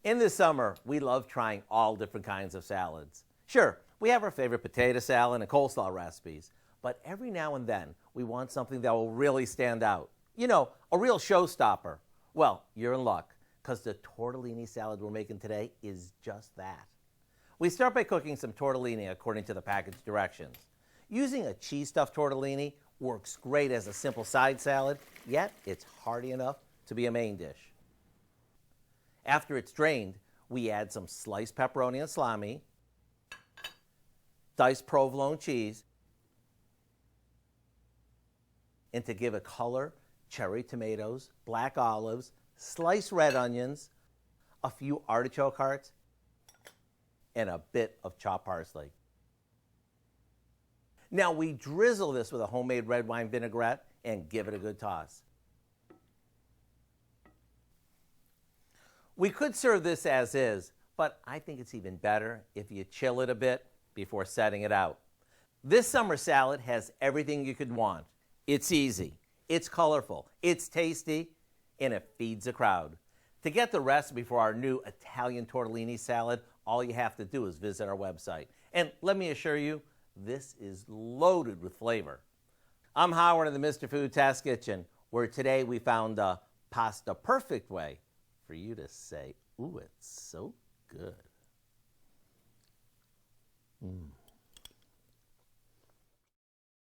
In the summer, we love trying all different kinds of salads. Sure, we have our favorite potato salad and coleslaw recipes, but every now and then we want something that will really stand out. You know, a real showstopper. Well, you're in luck, because the tortellini salad we're making today is just that. We start by cooking some tortellini according to the package directions. Using a cheese-stuffed tortellini works great as a simple side salad, yet it's hearty enough to be a main dish. After it's drained, we add some sliced pepperoni and salami, diced provolone cheese, and to give it color, cherry tomatoes, black olives, sliced red onions, a few artichoke hearts, and a bit of chopped parsley. Now we drizzle this with a homemade red wine vinaigrette and give it a good toss. We could serve this as is, but I think it's even better if you chill it a bit before setting it out. This summer salad has everything you could want. It's easy, it's colorful, it's tasty, and it feeds a crowd. To get the recipe for our new Italian Tortellini Salad, all you have to do is visit our website. And let me assure you, this is loaded with flavor. I'm Howard in the Mr. Food Test Kitchen, where today we found a pasta perfect way for you to say, ooh, it's so good.